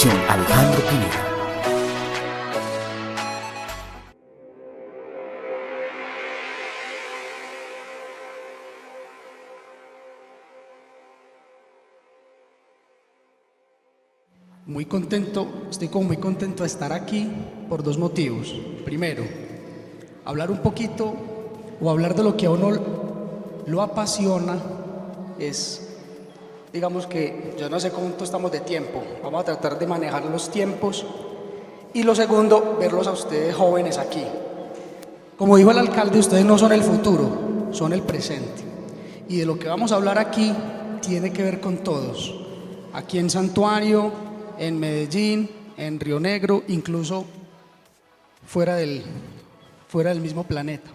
Fundación Alejandro Pineda. Estoy como muy contento de estar aquí por dos motivos. Primero, hablar un poquito o hablar de lo que a uno lo apasiona es, digamos que yo no sé cuánto estamos de tiempo, vamos a tratar de manejar los tiempos. Y lo segundo, verlos a ustedes jóvenes aquí. Como dijo el alcalde, ustedes no son el futuro, son el presente. Y de lo que vamos a hablar aquí tiene que ver con todos. Aquí en Santuario, en Medellín, en Río Negro, incluso fuera del mismo planeta.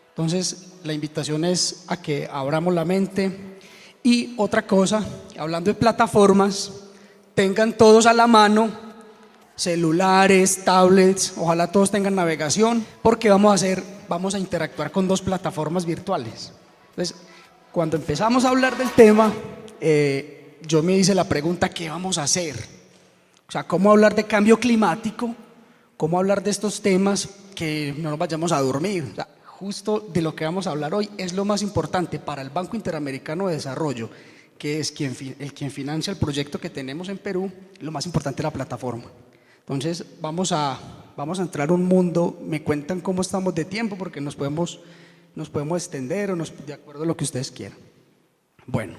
Entonces, la invitación es a que abramos la mente. Y otra cosa, hablando de plataformas, tengan todos a la mano celulares, tablets, ojalá todos tengan navegación, porque vamos a interactuar con dos plataformas virtuales. Entonces, cuando empezamos a hablar del tema, yo me hice la pregunta, ¿qué vamos a hacer? O sea, ¿cómo hablar de cambio climático? ¿Cómo hablar de estos temas que no nos vayamos a dormir? O sea, justo de lo que vamos a hablar hoy es lo más importante para el Banco Interamericano de Desarrollo, que es quien financia el proyecto que tenemos en Perú. Lo más importante es la plataforma. Entonces, vamos a entrar a un mundo. Me cuentan cómo estamos de tiempo, porque nos podemos extender o de acuerdo a lo que ustedes quieran. Bueno,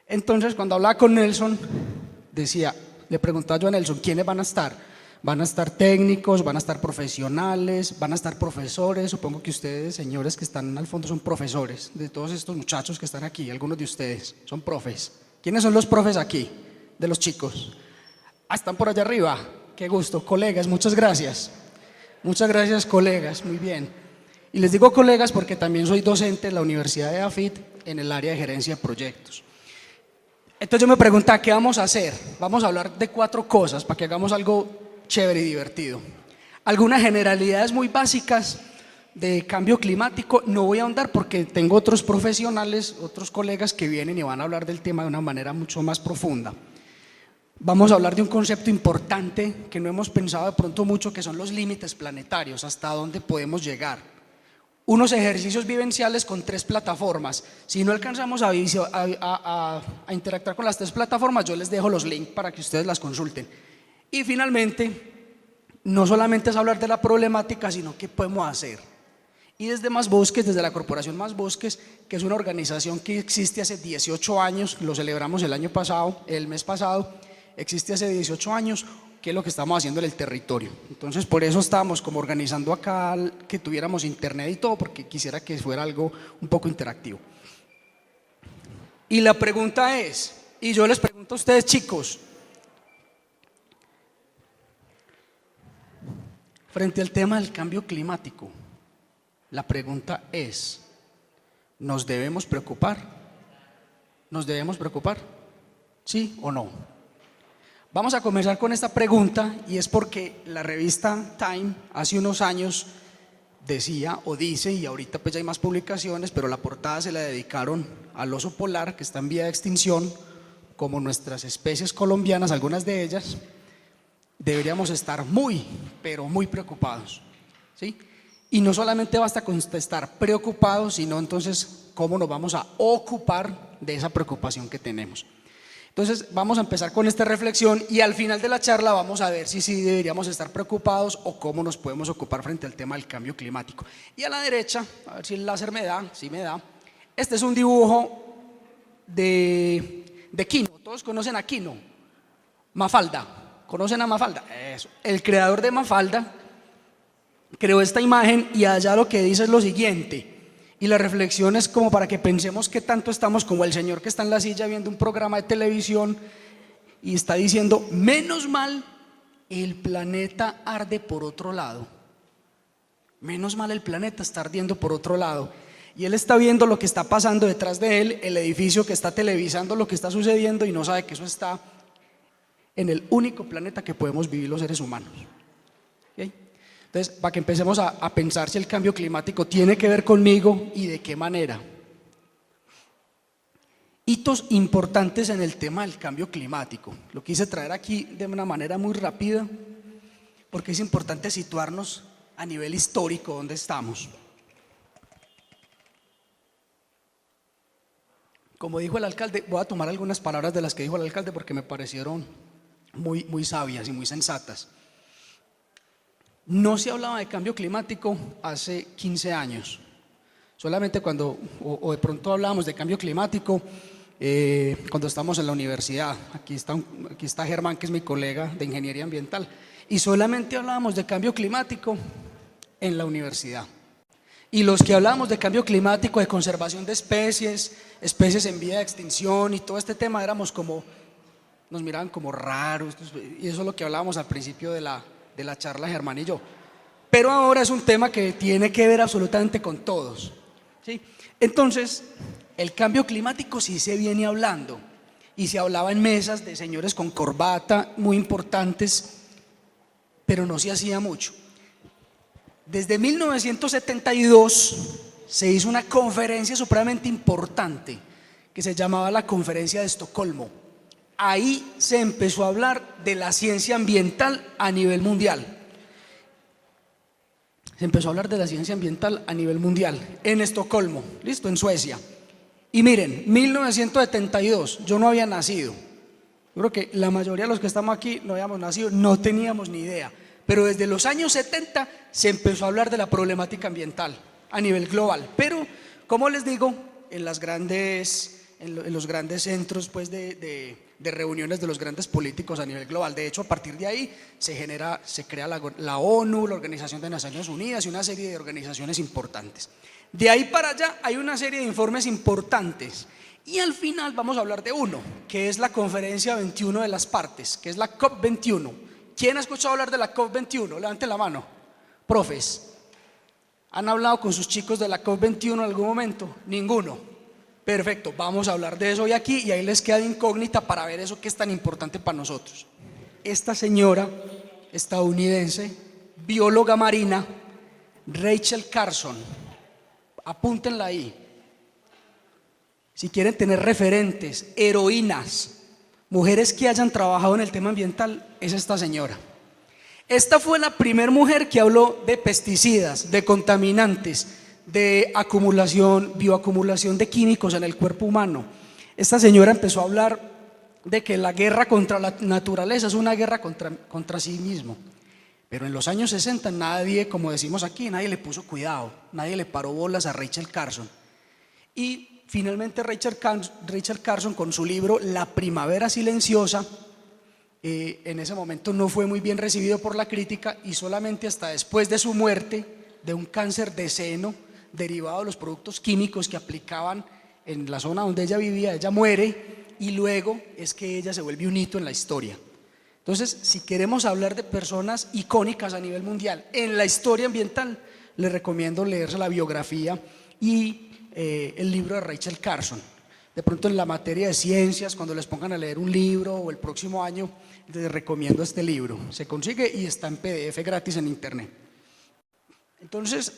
entonces cuando hablaba con Nelson, le preguntaba yo a Nelson, ¿quiénes van a estar? Van a estar técnicos, van a estar profesionales, van a estar profesores. Supongo que ustedes, señores que están al fondo, son profesores. De todos estos muchachos que están aquí, algunos de ustedes son profes. ¿Quiénes son los profes aquí, de los chicos? Están por allá arriba. Qué gusto, colegas, muchas gracias. Muchas gracias, colegas, muy bien. Y les digo colegas porque también soy docente en la Universidad de AFIT en el área de gerencia de proyectos. Entonces yo me preguntaba, ¿qué vamos a hacer? Vamos a hablar de 4 cosas para que hagamos algo chévere y divertido. Algunas generalidades muy básicas de cambio climático. No voy a ahondar porque tengo otros profesionales, otros colegas que vienen y van a hablar del tema de una manera mucho más profunda. Vamos a hablar de un concepto importante que no hemos pensado de pronto mucho, que son los límites planetarios, hasta dónde podemos llegar. Unos ejercicios vivenciales con 3 plataformas. Si no alcanzamos a interactuar con las 3 plataformas, yo les dejo los links para que ustedes las consulten. Y finalmente, no solamente es hablar de la problemática, sino qué podemos hacer. Y desde Más Bosques, desde la Corporación Más Bosques, que es una organización que existe hace 18 años, lo celebramos el mes pasado, existe hace 18 años, qué es lo que estamos haciendo en el territorio. Entonces, por eso estamos como organizando acá que tuviéramos internet y todo, porque quisiera que fuera algo un poco interactivo. Y la pregunta es, y yo les pregunto a ustedes, chicos, frente al tema del cambio climático, la pregunta es, ¿nos debemos preocupar? ¿Nos debemos preocupar? ¿Sí o no? Vamos a comenzar con esta pregunta, y es porque la revista Time hace unos años decía o dice, y ahorita pues ya hay más publicaciones, pero la portada se la dedicaron al oso polar, que está en vía de extinción, como nuestras especies colombianas, algunas de ellas. Deberíamos estar muy, pero muy preocupados, ¿sí? Y no solamente basta con estar preocupados, sino entonces cómo nos vamos a ocupar de esa preocupación que tenemos. Entonces vamos a empezar con esta reflexión, y al final de la charla vamos a ver si sí deberíamos estar preocupados o cómo nos podemos ocupar frente al tema del cambio climático. Y a la derecha, a ver si el láser me da, sí me da, este es un dibujo de Quino. Todos conocen a Quino, Mafalda. ¿Conocen a Mafalda? Eso. El creador de Mafalda creó esta imagen, y allá lo que dice es lo siguiente. Y la reflexión es como para que pensemos qué tanto estamos como el señor que está en la silla viendo un programa de televisión y está diciendo, menos mal el planeta arde por otro lado. Menos mal el planeta está ardiendo por otro lado. Y él está viendo lo que está pasando detrás de él, el edificio que está televisando lo que está sucediendo, y no sabe que eso está en el único planeta que podemos vivir los seres humanos. ¿Okay? Entonces, para que empecemos a pensar si el cambio climático tiene que ver conmigo y de qué manera. hitos importantes en el tema del cambio climático. Lo quise traer aquí de una manera muy rápida porque es importante situarnos a nivel histórico donde estamos. Como dijo el alcalde, voy a tomar algunas palabras de las que dijo el alcalde porque me parecieron muy sabias y muy sensatas. No se hablaba de cambio climático hace 15 años. Solamente cuando, o de pronto hablábamos de cambio climático cuando estamos en la universidad. Aquí está Germán, que es mi colega de ingeniería ambiental. Y solamente hablábamos de cambio climático en la universidad. Y los que hablábamos de cambio climático, de conservación de especies en vía de extinción y todo este tema, nos miraban como raros. Y eso es lo que hablábamos al principio de la charla, Germán y yo. Pero ahora es un tema que tiene que ver absolutamente con todos, ¿sí? Entonces, el cambio climático sí se viene hablando y se hablaba en mesas de señores con corbata muy importantes, pero no se hacía mucho. Desde 1972 se hizo una conferencia supremamente importante que se llamaba la Conferencia de Estocolmo. Ahí se empezó a hablar de la ciencia ambiental a nivel mundial. Se empezó a hablar de la ciencia ambiental a nivel mundial en Estocolmo, listo, en Suecia. Y miren, 1972, yo no había nacido. Yo creo que la mayoría de los que estamos aquí no habíamos nacido, no teníamos ni idea. Pero desde los años 70 se empezó a hablar de la problemática ambiental a nivel global. Pero, como les digo, en los grandes centros pues, de reuniones de los grandes políticos a nivel global. De hecho, a partir de ahí se crea la ONU, la Organización de Naciones Unidas y una serie de organizaciones importantes. De ahí para allá hay una serie de informes importantes y al final vamos a hablar de uno, que es la Conferencia 21 de las Partes, que es la COP21. ¿Quién ha escuchado hablar de la COP21? Levanten la mano. Profes, ¿han hablado con sus chicos de la COP21 en algún momento? Ninguno. Perfecto, vamos a hablar de eso hoy aquí y ahí les queda de incógnita para ver eso que es tan importante para nosotros. Esta señora estadounidense, bióloga marina, Rachel Carson, apúntenla ahí. Si quieren tener referentes, heroínas, mujeres que hayan trabajado en el tema ambiental, es esta señora. Esta fue la primera mujer que habló de pesticidas, de contaminantes, de bioacumulación de químicos en el cuerpo humano. Esta señora empezó a hablar de que la guerra contra la naturaleza es una guerra contra sí mismo. Pero en los años 60 nadie, como decimos aquí, nadie le puso cuidado, nadie le paró bolas a Rachel Carson. Y finalmente Rachel Carson con su libro La Primavera Silenciosa, en ese momento no fue muy bien recibido por la crítica y solamente hasta después de su muerte, de un cáncer de seno derivado de los productos químicos que aplicaban en la zona donde ella vivía, ella muere y luego es que ella se vuelve un hito en la historia. Entonces, si queremos hablar de personas icónicas a nivel mundial en la historia ambiental, les recomiendo leerse la biografía y el libro de Rachel Carson. De pronto en la materia de ciencias, cuando les pongan a leer un libro o el próximo año, les recomiendo este libro. Se consigue y está en PDF gratis en internet. Entonces,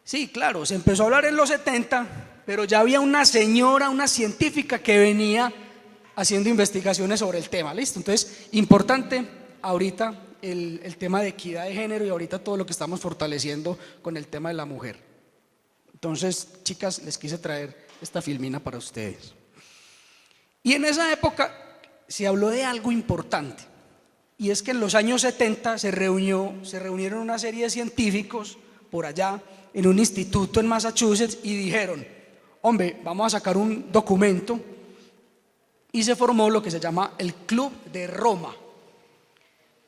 sí, claro, se empezó a hablar en los 70, pero ya había una señora, una científica que venía haciendo investigaciones sobre el tema, ¿listo? Entonces, importante ahorita el tema de equidad de género y ahorita todo lo que estamos fortaleciendo con el tema de la mujer. Entonces, chicas, les quise traer esta filmina para ustedes. Y en esa época se habló de algo importante, y es que en los años 70 se reunieron una serie de científicos por allá en un instituto en Massachusetts y dijeron, hombre, vamos a sacar un documento. Y se formó lo que se llama el Club de Roma.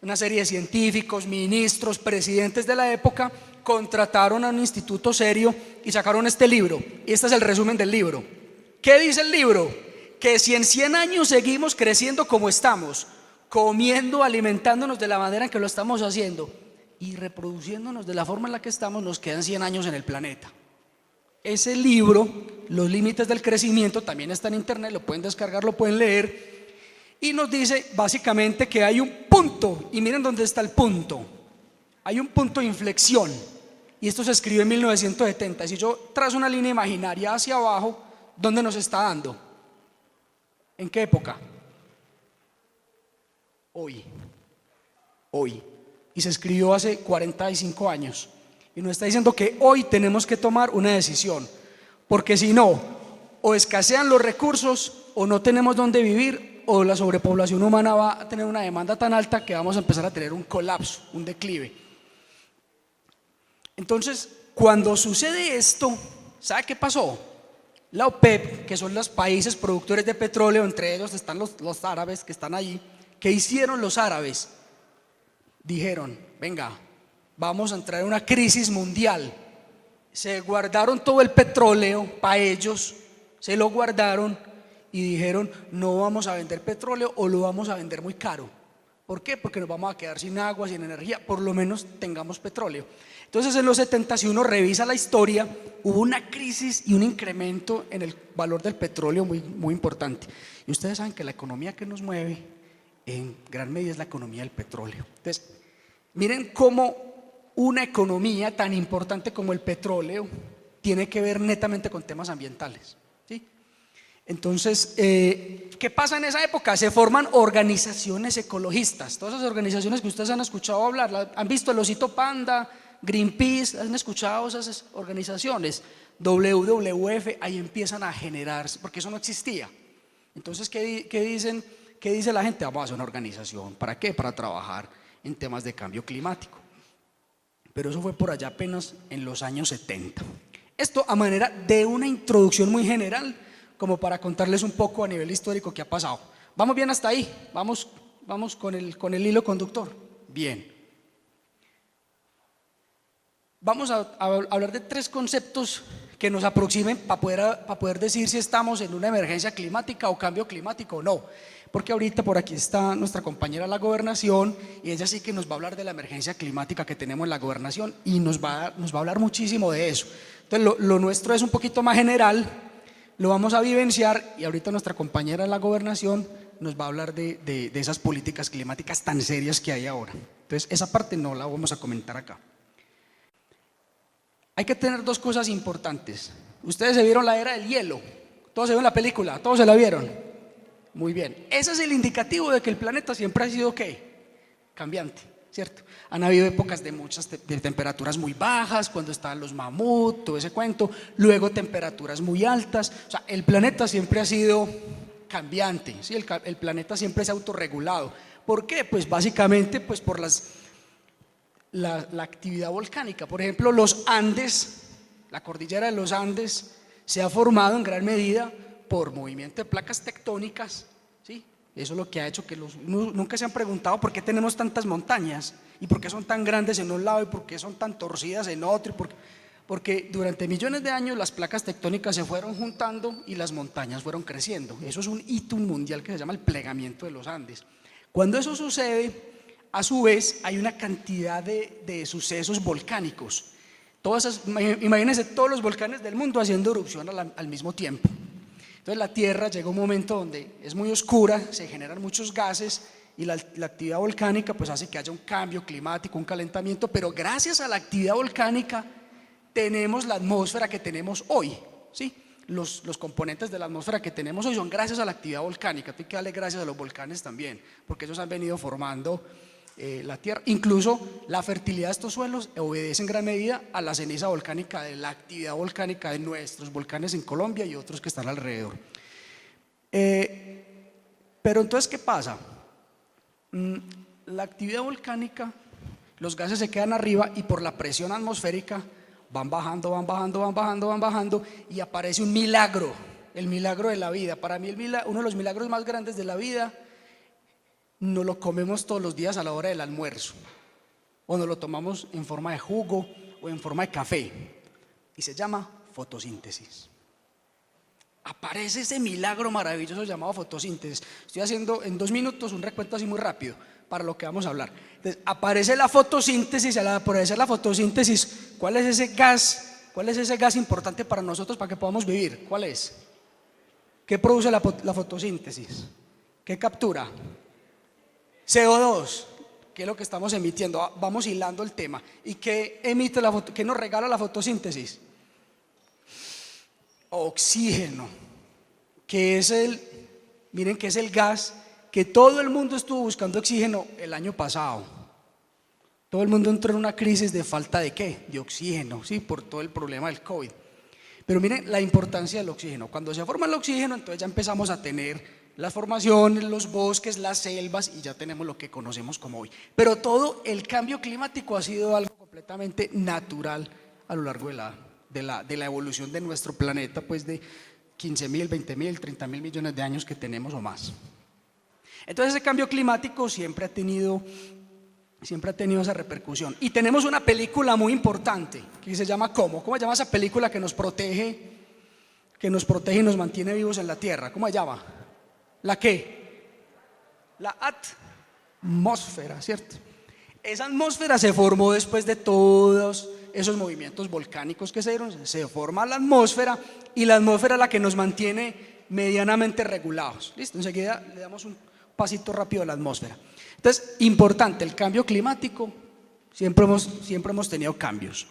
Una serie de científicos, ministros, presidentes de la época contrataron a un instituto serio y sacaron este libro. Y este es el resumen del libro. ¿Qué dice el libro? Que si en 100 años seguimos creciendo como estamos, comiendo, alimentándonos de la manera en que lo estamos haciendo y reproduciéndonos de la forma en la que estamos, nos quedan 100 años en el planeta. Ese libro, Los Límites del Crecimiento, también está en internet, lo pueden descargar, lo pueden leer, y nos dice básicamente que hay un punto, y miren dónde está el punto, hay un punto de inflexión, y esto se escribió en 1970. Si yo trazo una línea imaginaria hacia abajo, ¿dónde nos está dando? ¿En qué época? Hoy. Hoy. Y se escribió hace 45 años. Y nos está diciendo que hoy tenemos que tomar una decisión. Porque si no, o escasean los recursos, o no tenemos dónde vivir, o la sobrepoblación humana va a tener una demanda tan alta que vamos a empezar a tener un colapso, un declive. Entonces, cuando sucede esto, ¿sabe qué pasó? La OPEP, que son los países productores de petróleo, entre ellos están los árabes que están allí. ¿Qué hicieron los árabes? Dijeron, venga, vamos a entrar en una crisis mundial. Se guardaron todo el petróleo para ellos, se lo guardaron y dijeron, no vamos a vender petróleo o lo vamos a vender muy caro. ¿Por qué? Porque nos vamos a quedar sin agua, sin energía, por lo menos tengamos petróleo. Entonces en los 70, si uno revisa la historia, hubo una crisis y un incremento en el valor del petróleo muy importante. Y ustedes saben que la economía que nos mueve en gran medida es la economía del petróleo. Entonces, miren cómo una economía tan importante como el petróleo tiene que ver netamente con temas ambientales, ¿sí? Entonces, ¿qué pasa en esa época? Se forman organizaciones ecologistas. Todas esas organizaciones que ustedes han escuchado hablar, han visto el Osito Panda, Greenpeace, han escuchado esas organizaciones, WWF, ahí empiezan a generarse, porque eso no existía. Entonces, ¿qué dicen? ¿Qué dice la gente? Vamos a hacer una organización. ¿Para qué? Para trabajar en temas de cambio climático. Pero eso fue por allá apenas en los años 70. Esto a manera de una introducción muy general, como para contarles un poco a nivel histórico qué ha pasado. ¿Vamos bien hasta ahí? ¿Vamos con el hilo conductor? Bien. Vamos a hablar de 3 conceptos que nos aproximen para poder decir si estamos en una emergencia climática o cambio climático o no. Porque ahorita por aquí está nuestra compañera de la gobernación y ella sí que nos va a hablar de la emergencia climática que tenemos en la gobernación y nos va a hablar muchísimo de eso. Entonces lo nuestro es un poquito más general, lo vamos a vivenciar y ahorita nuestra compañera de la gobernación nos va a hablar de esas políticas climáticas tan serias que hay ahora. Entonces esa parte no la vamos a comentar acá. Hay que tener 2 cosas importantes. Ustedes se vieron la era del hielo, todos se vieron la película, todos se la vieron. Muy bien, ese es el indicativo de que el planeta siempre ha sido ¿qué? Cambiante, ¿cierto? Han habido épocas de muchas de temperaturas muy bajas, cuando estaban los mamuts, todo ese cuento, luego temperaturas muy altas. O sea, el planeta siempre ha sido cambiante, ¿sí? El planeta siempre se ha autorregulado. ¿Por qué? Pues básicamente pues por la actividad volcánica. Por ejemplo, los Andes, la cordillera de los Andes se ha formado en gran medida por movimiento de placas tectónicas, ¿sí? Eso es lo que ha hecho que nunca se han preguntado por qué tenemos tantas montañas y por qué son tan grandes en un lado y por qué son tan torcidas en otro, porque durante millones de años las placas tectónicas se fueron juntando y las montañas fueron creciendo. Eso es un hito mundial que se llama el plegamiento de los Andes. Cuando eso sucede, a su vez hay una cantidad de sucesos volcánicos. Imagínense todos los volcanes del mundo haciendo erupción al mismo tiempo. Entonces la Tierra llega a un momento donde es muy oscura, se generan muchos gases y la actividad volcánica pues hace que haya un cambio climático, un calentamiento, pero gracias a la actividad volcánica tenemos la atmósfera que tenemos hoy, ¿sí? Los componentes de la atmósfera que tenemos hoy son gracias a la actividad volcánica. Hay que darle gracias a los volcanes también, porque ellos han venido formando la tierra. Incluso la fertilidad de estos suelos obedece en gran medida a la ceniza volcánica, de la actividad volcánica de nuestros volcanes en Colombia y otros que están alrededor. Pero entonces, ¿qué pasa? La actividad volcánica, los gases se quedan arriba y por la presión atmosférica van bajando, van bajando, van bajando, van bajando y aparece un milagro, el milagro de la vida. Para mí uno de los milagros más grandes de la vida nos lo comemos todos los días a la hora del almuerzo o nos lo tomamos en forma de jugo o en forma de café y se llama fotosíntesis. Aparece ese milagro maravilloso llamado fotosíntesis. Estoy haciendo en 2 minutos un recuento así muy rápido para lo que vamos a hablar. Entonces, aparece la fotosíntesis y al aparecer la fotosíntesis, ¿cuál es ese gas? ¿Cuál es ese gas importante para nosotros para que podamos vivir? ¿Cuál es? ¿Qué produce la fotosíntesis? ¿Qué captura? CO2, que es lo que estamos emitiendo. Vamos hilando el tema. ¿Y qué emite qué nos regala la fotosíntesis? Oxígeno, que es miren que es el gas que todo el mundo estuvo buscando oxígeno el año pasado. Todo el mundo entró en una crisis de falta de ¿qué? De oxígeno, ¿sí? Por todo el problema del COVID. Pero miren la importancia del oxígeno. Cuando se forma el oxígeno, entonces ya empezamos a tener las formaciones, los bosques, las selvas, y ya tenemos lo que conocemos como hoy. Pero todo el cambio climático ha sido algo completamente natural a lo largo de la evolución de nuestro planeta, pues de 15.000, 20.000, 30.000 millones de años que tenemos o más. Entonces ese cambio climático siempre ha tenido esa repercusión. Y tenemos una película muy importante que se llama ¿cómo? ¿Cómo se llama esa película que nos protege y nos mantiene vivos en la Tierra? ¿Cómo se llama? ¿La qué? La atmósfera, ¿cierto? Esa atmósfera se formó después de todos esos movimientos volcánicos que se dieron. Se forma la atmósfera, y la atmósfera es la que nos mantiene medianamente regulados. ¿Listo? Enseguida le damos un pasito rápido a la atmósfera. Entonces, importante, el cambio climático, siempre hemos tenido cambios.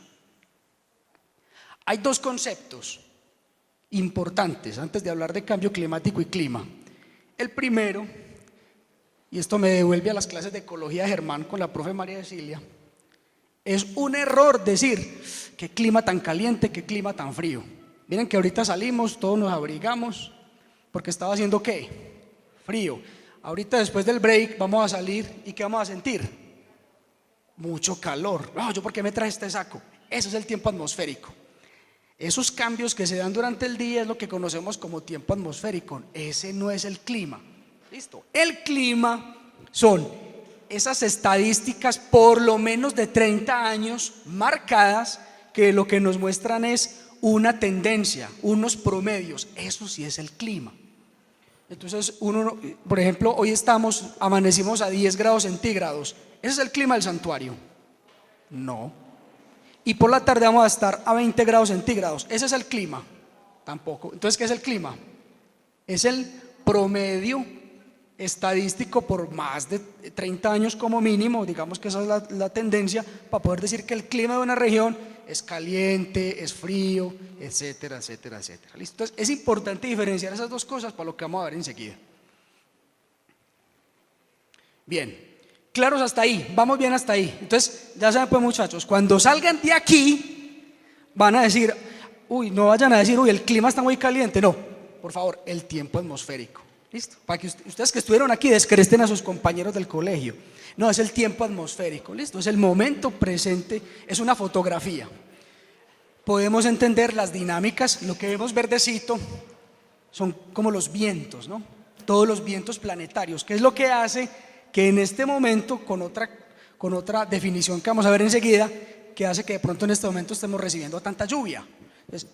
Hay dos conceptos importantes antes de hablar de cambio climático y clima. El primero, y esto me devuelve a las clases de ecología de Germán con la profe María Cecilia, es un error decir qué clima tan caliente, qué clima tan frío. Miren que ahorita salimos, todos nos abrigamos, porque estaba haciendo ¿qué? Frío. Ahorita después del break vamos a salir, ¿y qué vamos a sentir? Mucho calor. No, ¿yo por qué me traje este saco? Eso es el tiempo atmosférico. Esos cambios que se dan durante el día es lo que conocemos como tiempo atmosférico. Ese no es el clima. ¿Listo? El clima son esas estadísticas por lo menos de 30 años marcadas, que lo que nos muestran es una tendencia, unos promedios. Eso sí es el clima. Entonces por ejemplo, hoy amanecimos a 10 grados centígrados. ¿Ese es el clima del santuario? No. Y por la tarde vamos a estar a 20 grados centígrados. ¿Ese es el clima? Tampoco. Entonces, ¿qué es el clima? Es el promedio estadístico por más de 30 años como mínimo. Digamos que esa es la tendencia para poder decir que el clima de una región es caliente, es frío, etcétera, etcétera, etcétera. ¿Listo? Entonces, es importante diferenciar esas dos cosas para lo que vamos a ver enseguida. Bien, claros hasta ahí, vamos bien hasta ahí. Entonces, ya saben pues muchachos, cuando salgan de aquí van a decir, uy, no vayan a decir, uy, el clima está muy caliente. No, por favor, el tiempo atmosférico. ¿Listo? Para que ustedes que estuvieron aquí descresten a sus compañeros del colegio. No, es el tiempo atmosférico. ¿Listo? Es el momento presente, es una fotografía. Podemos entender las dinámicas. Lo que vemos verdecito son como los vientos, ¿no? Todos los vientos planetarios, que es lo que hace que en este momento, con otra definición que vamos a ver enseguida, que hace que de pronto en este momento estemos recibiendo tanta lluvia.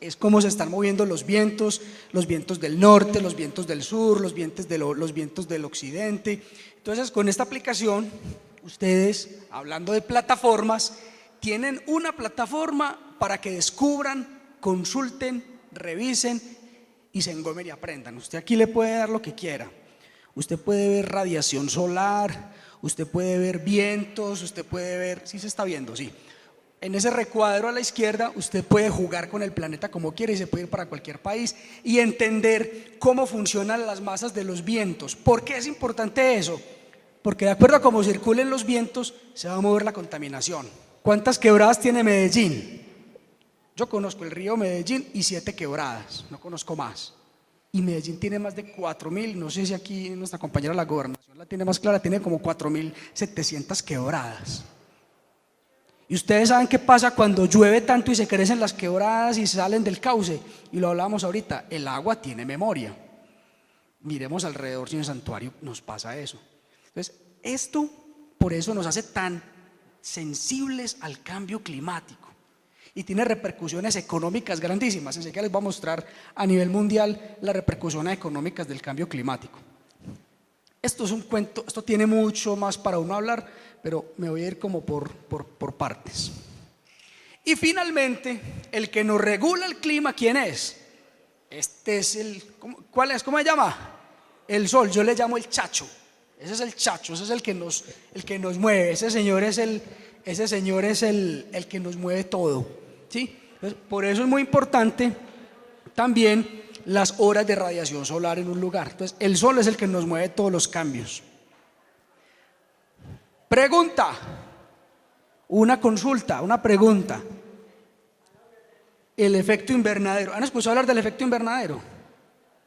Es como se están moviendo los vientos del norte, los vientos del sur, los vientos del occidente. Entonces, con esta aplicación, ustedes, hablando de plataformas, tienen una plataforma para que descubran, consulten, revisen y se engomen y aprendan. Usted aquí le puede dar lo que quiera. Usted puede ver radiación solar, usted puede ver vientos, usted puede ver, sí se está viendo, sí. En ese recuadro a la izquierda usted puede jugar con el planeta como quiera y se puede ir para cualquier país y entender cómo funcionan las masas de los vientos. ¿Por qué es importante eso? Porque de acuerdo a cómo circulen los vientos se va a mover la contaminación. ¿Cuántas quebradas tiene Medellín? Yo conozco el río Medellín y 7 quebradas, no conozco más. Y Medellín tiene más de 4.000, no sé si aquí nuestra compañera de la gobernación la tiene más clara, tiene como 4.700 quebradas. Y ustedes saben qué pasa cuando llueve tanto y se crecen las quebradas y salen del cauce. Y lo hablábamos ahorita, el agua tiene memoria. Miremos alrededor, si en el santuario nos pasa eso. Entonces, esto por eso nos hace tan sensibles al cambio climático. Y tiene repercusiones económicas grandísimas. Enseguida les voy a mostrar a nivel mundial las repercusiones económicas del cambio climático. Esto es un cuento, esto tiene mucho más para uno hablar, pero me voy a ir como por partes. Y finalmente, el que nos regula el clima, ¿quién es? Este es ¿cuál es? ¿Cómo se llama? El sol, yo le llamo el chacho. Ese es el chacho, ese es el que nos mueve. Ese señor es el que nos mueve todo, ¿sí? Entonces, por eso es muy importante también las horas de radiación solar en un lugar. Entonces, el sol es el que nos mueve todos los cambios. Pregunta, una consulta, una pregunta. El efecto invernadero. ¿Han escuchado hablar del efecto invernadero?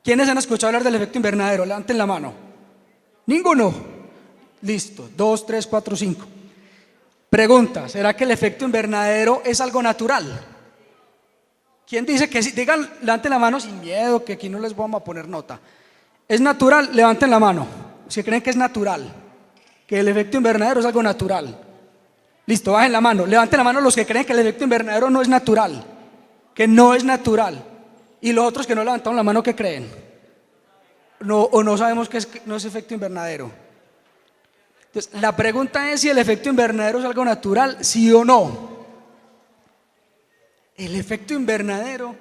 ¿Quiénes han escuchado hablar del efecto invernadero? Levanten la mano. ¿Ninguno? Listo, 2, 3, 4, 5. Pregunta, ¿será que el efecto invernadero es algo natural? ¿Quién dice que sí? Digan, levanten la mano sin miedo, que aquí no les vamos a poner nota. ¿Es natural? Levanten la mano. Si creen que es natural, que el efecto invernadero es algo natural. Listo, bajen la mano. Levanten la mano los que creen que el efecto invernadero no es natural, que no es natural. Y los otros que no levantaron la mano, ¿qué creen? No, o no sabemos que no es efecto invernadero. Entonces, la pregunta es si el efecto invernadero es algo natural, sí o no. El efecto invernadero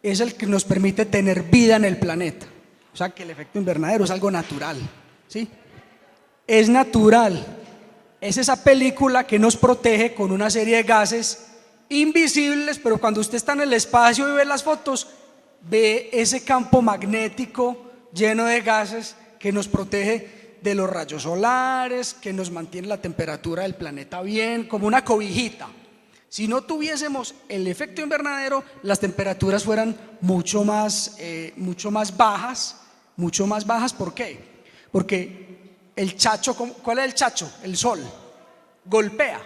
es el que nos permite tener vida en el planeta. O sea que el efecto invernadero es algo natural, ¿sí? Es natural. Es esa película que nos protege con una serie de gases invisibles, pero cuando usted está en el espacio y ve las fotos, ve ese campo magnético lleno de gases que nos protege de los rayos solares, que nos mantiene la temperatura del planeta bien, como una cobijita. Si no tuviésemos el efecto invernadero, las temperaturas fueran mucho más bajas. ¿Por qué? Porque el chacho, ¿cuál es el chacho? El sol golpea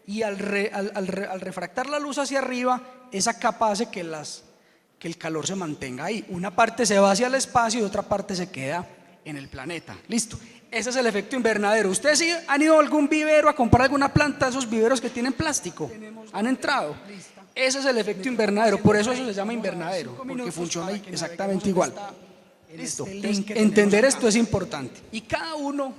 y al refractar la luz hacia arriba, esa capa hace que el calor se mantenga ahí. Una parte se va hacia el espacio y otra parte se queda en el planeta. Listo. Ese es el efecto invernadero. ¿Ustedes sí han ido a algún vivero a comprar alguna planta, esos viveros que tienen plástico? ¿Han entrado? Ese es el efecto invernadero, por eso se llama invernadero, porque funciona exactamente igual. Listo. Entender esto es importante. Y cada uno,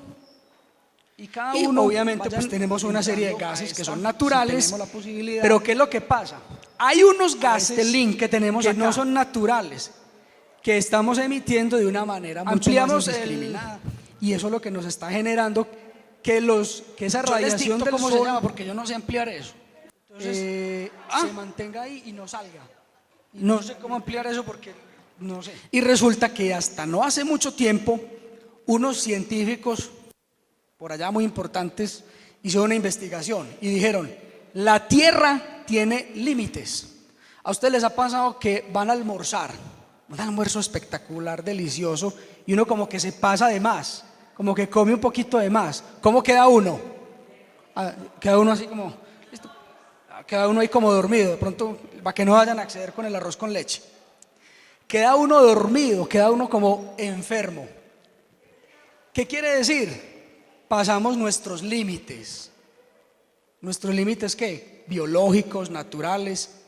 obviamente, pues tenemos una serie de gases que son naturales, pero ¿qué es lo que pasa? Hay unos gases, este link que tenemos que no son naturales, que estamos emitiendo de una manera mucho más indiscriminada. Y eso es lo que nos está generando que esa radiación del sol, ¿cómo se llama? Porque yo no sé ampliar eso. Entonces, se mantenga ahí y no salga. No sé cómo ampliar eso porque no sé. Y resulta que hasta no hace mucho tiempo, unos científicos, por allá muy importantes, hicieron una investigación y dijeron, la Tierra tiene límites. ¿A ustedes les ha pasado que van a almorzar? Un almuerzo espectacular, delicioso, y uno como que se pasa de más, como que come un poquito de más. ¿Cómo queda uno? Queda uno así como, ¿listo? Queda uno ahí como dormido, de pronto, para que no vayan a acceder con el arroz con leche. Queda uno dormido, queda uno como enfermo. ¿Qué quiere decir? Pasamos nuestros límites. ¿Nuestros límites qué? Biológicos, naturales.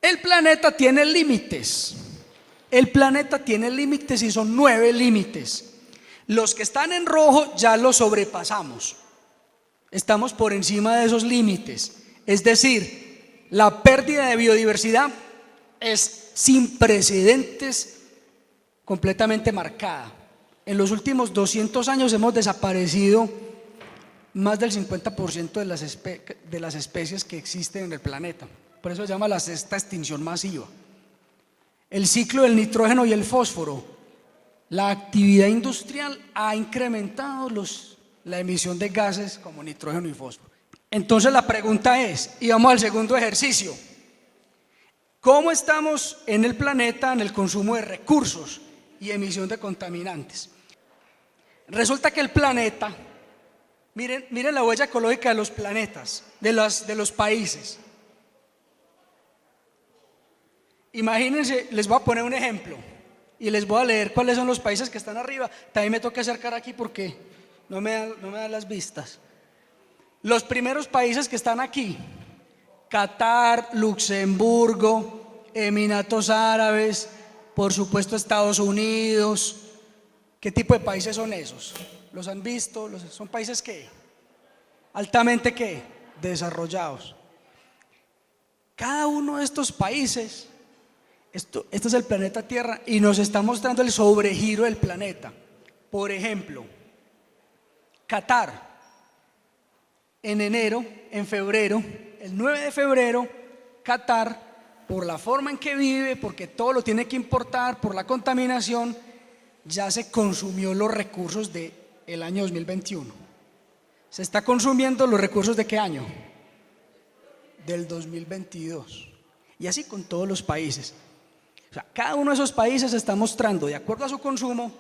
El planeta tiene límites. El planeta tiene límites y son 9 límites. Los que están en rojo ya los sobrepasamos. Estamos por encima de esos límites. Es decir, la pérdida de biodiversidad es sin precedentes, completamente marcada. En los últimos 200 años hemos desaparecido más del 50% de las especies que existen en el planeta. Por eso se llama la sexta extinción masiva. El ciclo del nitrógeno y el fósforo. La actividad industrial ha incrementado la emisión de gases como nitrógeno y fósforo. Entonces la pregunta es, y vamos al segundo ejercicio, ¿cómo estamos en el planeta en el consumo de recursos y emisión de contaminantes? Resulta que el planeta, miren la huella ecológica de los planetas, de los países. Imagínense, les voy a poner un ejemplo y les voy a leer cuáles son los países que están arriba. También me toca acercar aquí porque no me dan las vistas. Los primeros países que están aquí: Qatar, Luxemburgo, Emiratos Árabes, por supuesto Estados Unidos. ¿Qué tipo de países son esos? ¿Los han visto? ¿Son países qué? Altamente ¿qué? Desarrollados. Cada uno de estos países, este es el planeta Tierra y nos está mostrando el sobregiro del planeta. Por ejemplo, Qatar, en febrero, el 9 de febrero, Qatar por la forma en que vive, porque todo lo tiene que importar, por la contaminación, ya se consumió los recursos del año 2021. Se está consumiendo los recursos ¿de qué año? Del 2022. Y así con todos los países. O sea, cada uno de esos países está mostrando, de acuerdo a su consumo,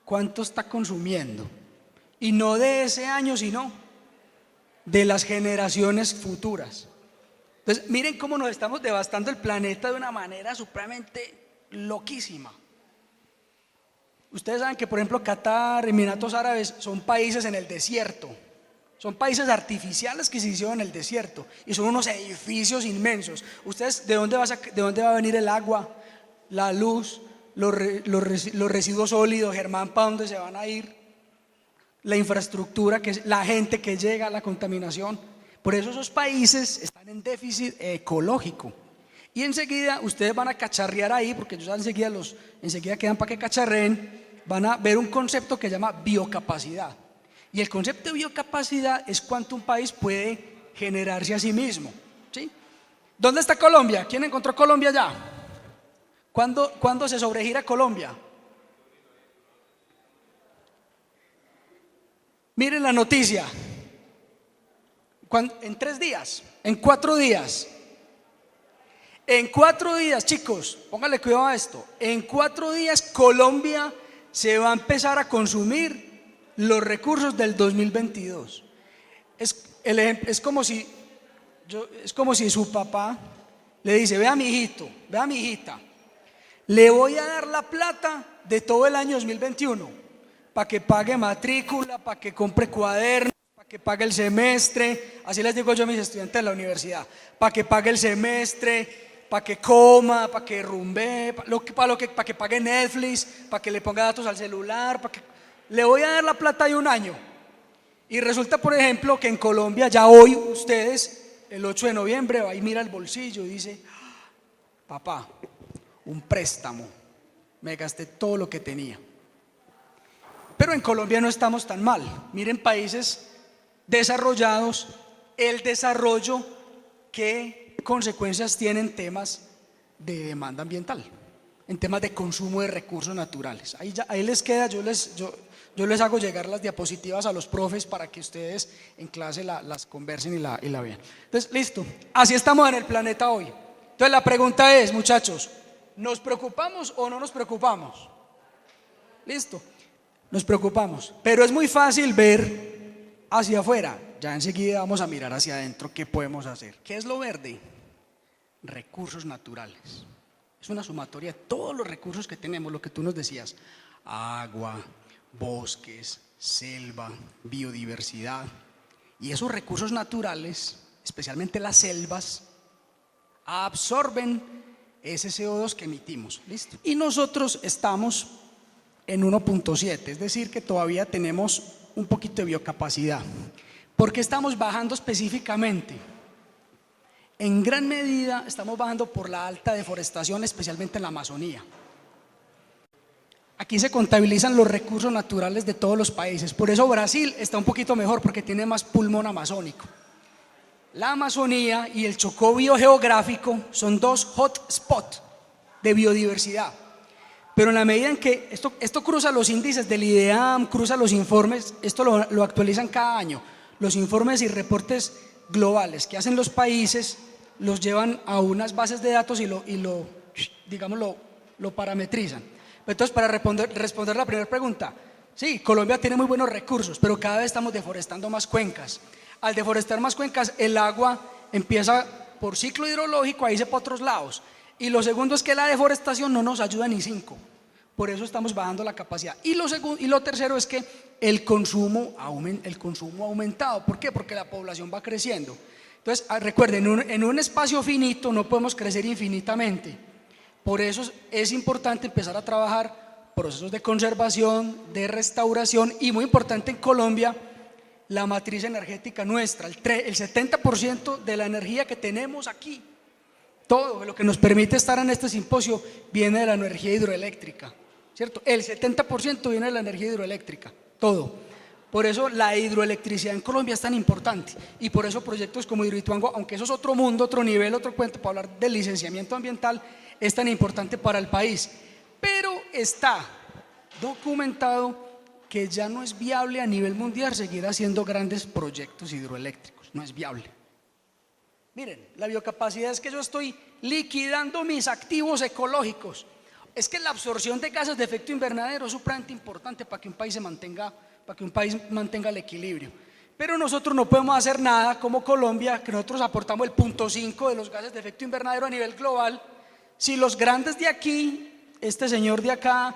cuánto está consumiendo. Y no de ese año, sino de las generaciones futuras. Entonces, miren cómo nos estamos devastando el planeta de una manera supremamente loquísima. Ustedes saben que, por ejemplo, Qatar, Emiratos Árabes son países en el desierto. Son países artificiales que se hicieron en el desierto y son unos edificios inmensos. ¿Ustedes de dónde va a venir el agua, la luz, los residuos sólidos, Germán, para dónde se van a ir? La infraestructura, la gente que llega, la contaminación. Por eso esos países están en déficit ecológico. Y enseguida ustedes van a cacharrear ahí, porque ellos enseguida quedan para que cacharreen, van a ver un concepto que se llama biocapacidad. Y el concepto de biocapacidad es cuánto un país puede generarse a sí mismo, ¿sí? ¿Dónde está Colombia? ¿Quién encontró Colombia ya? ¿Cuándo se sobregira Colombia? Miren la noticia. En 3 días, en 4 días. En 4 días, chicos, pónganle cuidado a esto. En 4 días Colombia se va a empezar a consumir los recursos del 2022. Es como si su papá le dice: vea mi hijito, vea mi hijita, le voy a dar la plata de todo el año 2021 para que pague matrícula, para que compre cuadernos, para que pague el semestre. Así les digo yo a mis estudiantes de la universidad: para que pague el semestre, para que coma, para que rumbee, para que pague Netflix, para que le ponga datos al celular, le voy a dar la plata de un año. Y resulta, por ejemplo, que en Colombia ya hoy ustedes, el 8 de noviembre, va y mira el bolsillo y dice: papá, un préstamo, me gasté todo lo que tenía. Pero en Colombia no estamos tan mal. Miren países desarrollados, el desarrollo, qué consecuencias tienen en temas de demanda ambiental, en temas de consumo de recursos naturales. Ahí les queda, yo les hago llegar las diapositivas a los profes para que ustedes en clase las conversen y la vean. Entonces, listo, así estamos en el planeta hoy. Entonces la pregunta es, muchachos, ¿nos preocupamos o no nos preocupamos? Listo, nos preocupamos, pero es muy fácil ver hacia afuera. Ya enseguida vamos a mirar hacia adentro qué podemos hacer. ¿Qué es lo verde? Recursos naturales. Es una sumatoria de todos los recursos que tenemos, lo que tú nos decías: agua, bosques, selva, biodiversidad. Y esos recursos naturales, especialmente las selvas, absorben ese CO2 que emitimos. ¿Listo? Y nosotros estamos en 1.7, es decir, que todavía tenemos un poquito de biocapacidad. ¿Por qué estamos bajando específicamente? En gran medida estamos bajando por la alta deforestación, especialmente en la Amazonía. Aquí se contabilizan los recursos naturales de todos los países. Por eso Brasil está un poquito mejor, porque tiene más pulmón amazónico. La Amazonía y el Chocó biogeográfico son 2 hotspots de biodiversidad. Pero en la medida en que esto cruza los índices del IDEAM, cruza los informes, esto lo actualizan cada año. Los informes y reportes globales que hacen los países los llevan a unas bases de datos y lo parametrizan. Entonces, para responder la primera pregunta, sí, Colombia tiene muy buenos recursos, pero cada vez estamos deforestando más cuencas. Al deforestar más cuencas, el agua empieza por ciclo hidrológico a irse para otros lados. Y lo segundo es que la deforestación no nos ayuda ni 5. Por eso estamos bajando la capacidad. Y lo tercero es que el consumo ha aumentado. ¿Por qué? Porque la población va creciendo. Entonces, recuerden, en un espacio finito no podemos crecer infinitamente. Por eso es importante empezar a trabajar procesos de conservación, de restauración, y muy importante en Colombia, la matriz energética nuestra, el 70% de la energía que tenemos aquí, todo lo que nos permite estar en este simposio viene de la energía hidroeléctrica, ¿cierto? El 70% viene de la energía hidroeléctrica, todo. Por eso la hidroelectricidad en Colombia es tan importante y por eso proyectos como Hidroituango, aunque eso es otro mundo, otro nivel, otro cuento para hablar del licenciamiento ambiental, es tan importante para el país. Pero está documentado que ya no es viable a nivel mundial seguir haciendo grandes proyectos hidroeléctricos, no es viable. Miren, la biocapacidad es que yo estoy liquidando mis activos ecológicos. Es que la absorción de gases de efecto invernadero es supremamente importante para que un país mantenga el equilibrio. Pero nosotros no podemos hacer nada como Colombia, que nosotros aportamos el 0.5 de los gases de efecto invernadero a nivel global, si los grandes de aquí, este señor de acá,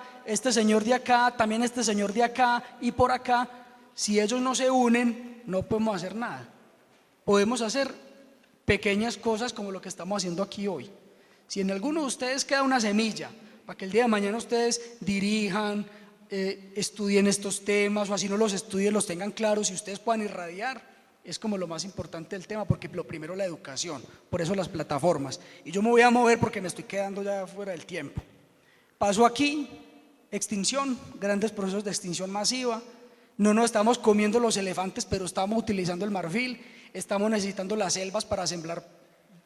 también este señor de acá y por acá, si ellos no se unen, no podemos hacer nada. Podemos hacer pequeñas cosas como lo que estamos haciendo aquí hoy. Si en alguno de ustedes queda una semilla para que el día de mañana ustedes dirijan, estudien estos temas, o así no los estudien, los tengan claros y ustedes puedan irradiar, es como lo más importante del tema, porque lo primero la educación, por eso las plataformas. Y yo me voy a mover porque me estoy quedando ya fuera del tiempo. Paso aquí, extinción, grandes procesos de extinción masiva. No nos estamos comiendo los elefantes, pero estamos utilizando el marfil. Estamos necesitando las selvas para sembrar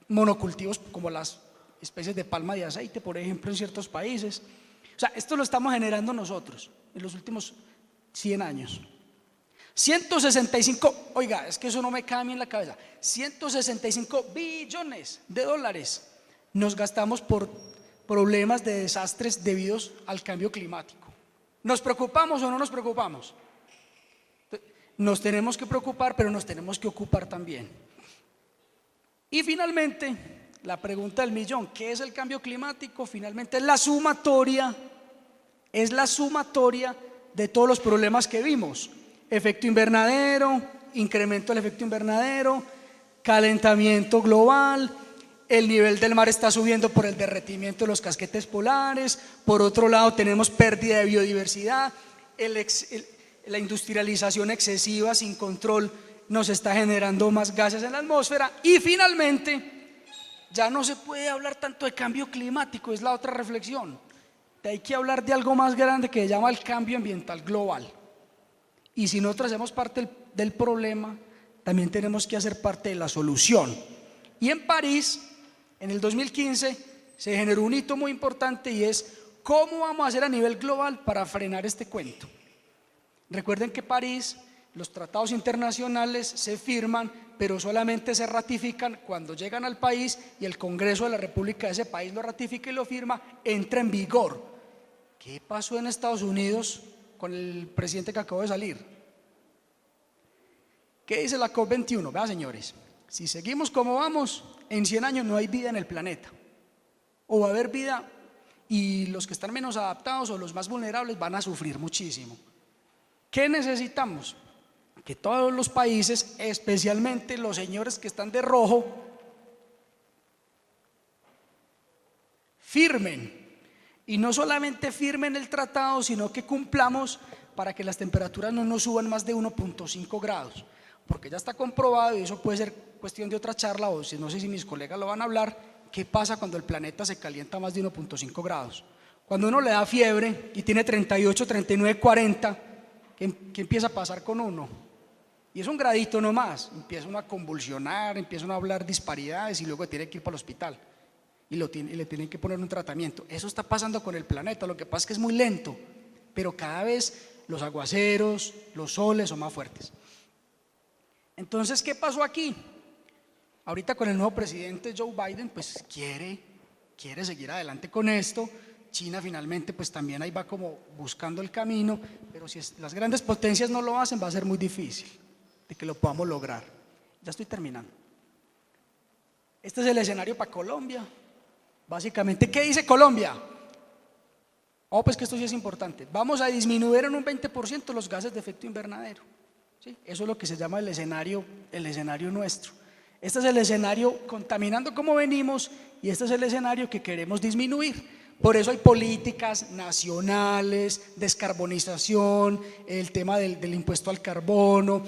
monocultivos como las especies de palma de aceite, por ejemplo, en ciertos países. O sea, esto lo estamos generando nosotros en los últimos 100 años. 165, oiga, es que eso no me cae a mí en la cabeza, 165 billones de dólares nos gastamos por problemas de desastres debidos al cambio climático. ¿Nos preocupamos o no nos preocupamos? Nos tenemos que preocupar, pero nos tenemos que ocupar también. Y finalmente, la pregunta del millón, ¿qué es el cambio climático? Finalmente es la sumatoria de todos los problemas que vimos: efecto invernadero, incremento del efecto invernadero, calentamiento global, el nivel del mar está subiendo por el derretimiento de los casquetes polares, por otro lado tenemos pérdida de biodiversidad, la industrialización excesiva sin control nos está generando más gases en la atmósfera y finalmente ya no se puede hablar tanto de cambio climático, es la otra reflexión. Hay que hablar de algo más grande que se llama el cambio ambiental global. Y si nosotros hacemos parte del problema, también tenemos que hacer parte de la solución. Y en París, en el 2015, se generó un hito muy importante y es cómo vamos a hacer a nivel global para frenar este cuento. Recuerden que París, los tratados internacionales se firman, pero solamente se ratifican cuando llegan al país y el Congreso de la República de ese país lo ratifica y lo firma, entra en vigor. ¿Qué pasó en Estados Unidos con el presidente que acabó de salir? ¿Qué dice la COP21? Vean, señores, si seguimos como vamos, en 100 años no hay vida en el planeta, o va a haber vida y los que están menos adaptados o los más vulnerables van a sufrir muchísimo. ¿Qué necesitamos? Que todos los países, especialmente los señores que están de rojo, firmen. Y no solamente firmen el tratado, sino que cumplamos para que las temperaturas no nos suban más de 1.5 grados. Porque ya está comprobado, y eso puede ser cuestión de otra charla, o no sé si mis colegas lo van a hablar, qué pasa cuando el planeta se calienta más de 1.5 grados. Cuando uno le da fiebre y tiene 38, 39, 40, ¿qué empieza a pasar con uno? Y es un gradito nomás, empieza uno a convulsionar, empieza uno a hablar disparidades y luego tiene que ir para el hospital y le tienen que poner un tratamiento. Eso está pasando con el planeta, lo que pasa es que es muy lento, pero cada vez los aguaceros, los soles son más fuertes. Entonces, ¿qué pasó aquí? Ahorita con el nuevo presidente Joe Biden, pues quiere seguir adelante con esto. China finalmente pues también ahí va como buscando el camino, pero si las grandes potencias no lo hacen va a ser muy difícil de que lo podamos lograr. Ya estoy terminando. Este es el escenario para Colombia. Básicamente, ¿qué dice Colombia? Oh, pues que esto sí es importante. Vamos a disminuir en un 20% los gases de efecto invernadero. ¿Sí? Eso es lo que se llama el escenario nuestro. Este es el escenario contaminando como venimos y este es el escenario que queremos disminuir. Por eso hay políticas nacionales, descarbonización, el tema del impuesto al carbono.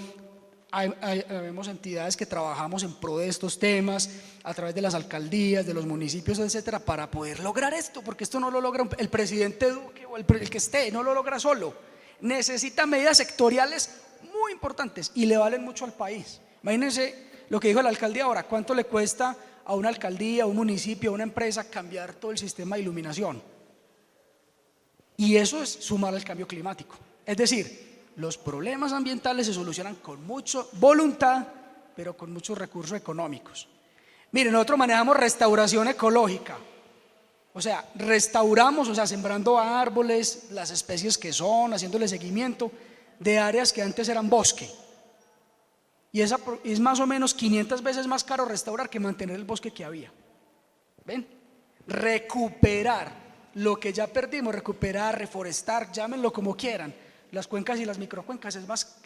Vemos entidades que trabajamos en pro de estos temas a través de las alcaldías, de los municipios, etcétera, para poder lograr esto, porque esto no lo logra el presidente Duque o el que esté, no lo logra solo. Necesita medidas sectoriales importantes y le valen mucho al país. Imagínense lo que dijo el alcalde ahora, cuánto le cuesta a una alcaldía, a un municipio, a una empresa cambiar todo el sistema de iluminación. Y eso es sumar al cambio climático. Es decir, los problemas ambientales se solucionan con mucha voluntad, pero con muchos recursos económicos. Miren, nosotros manejamos restauración ecológica. O sea, restauramos, o sea, sembrando árboles, las especies que son, haciéndole seguimiento de áreas que antes eran bosque. Y es más o menos 500 veces más caro restaurar que mantener el bosque que había. ¿Ven? Recuperar lo que ya perdimos, recuperar, reforestar, llámenlo como quieran. Las cuencas y las microcuencas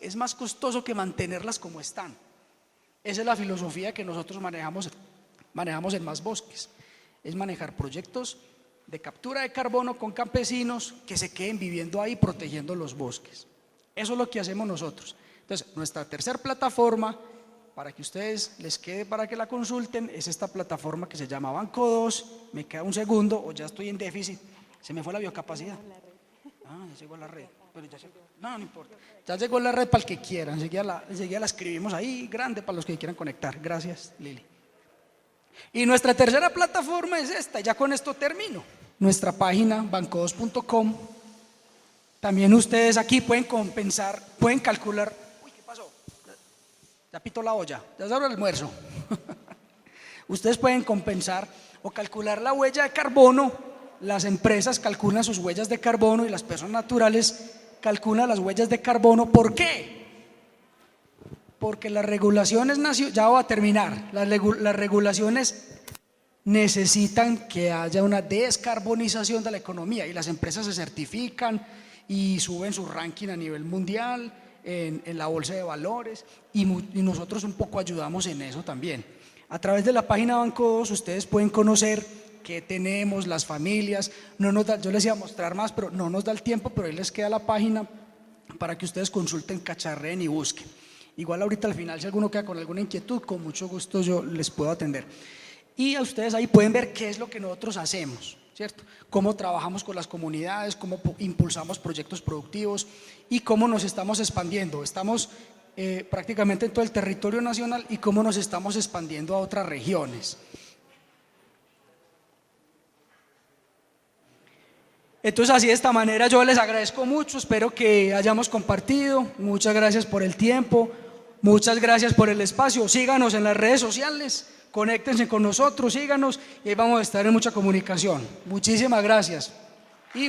es más costoso que mantenerlas como están. Esa es la filosofía que nosotros manejamos en Más Bosques. Es manejar proyectos de captura de carbono con campesinos que se queden viviendo ahí protegiendo los bosques. Eso es lo que hacemos nosotros. Entonces, nuestra tercera plataforma, para que ustedes les quede para que la consulten, es esta plataforma que se llama Banco 2. Me queda un segundo o ya estoy en déficit. Se me fue la biocapacidad. Ya llegó la red. Pero ya no importa. Ya llegó la red para el que quiera. Enseguida la escribimos ahí grande para los que quieran conectar. Gracias, Lili. Y nuestra tercera plataforma es esta. Ya con esto termino. Nuestra página banco2.com. También ustedes aquí pueden compensar, pueden calcular. Uy, ¿qué pasó? Ya pitó la olla, ya se abrió el almuerzo. Ustedes pueden compensar o calcular la huella de carbono. Las empresas calculan sus huellas de carbono y las personas naturales calculan las huellas de carbono. ¿Por qué? Porque las regulaciones ya voy a terminar. Las regulaciones necesitan que haya una descarbonización de la economía y las empresas se certifican y suben su ranking a nivel mundial en la bolsa de valores y nosotros un poco ayudamos en eso también. A través de la página Banco 2 ustedes pueden conocer qué tenemos, las familias. Yo les iba a mostrar más, pero no nos da el tiempo, pero ahí les queda la página para que ustedes consulten, cacharreen y busquen. Igual ahorita al final, si alguno queda con alguna inquietud, con mucho gusto yo les puedo atender. Y a ustedes ahí pueden ver qué es lo que nosotros hacemos, ¿cierto? Cómo trabajamos con las comunidades, cómo impulsamos proyectos productivos y cómo nos estamos expandiendo. Estamos prácticamente en todo el territorio nacional y cómo nos estamos expandiendo a otras regiones. Entonces así de esta manera yo les agradezco mucho, espero que hayamos compartido, muchas gracias por el tiempo, muchas gracias por el espacio, síganos en las redes sociales, conéctense con nosotros, síganos y ahí vamos a estar en mucha comunicación. Muchísimas gracias. Y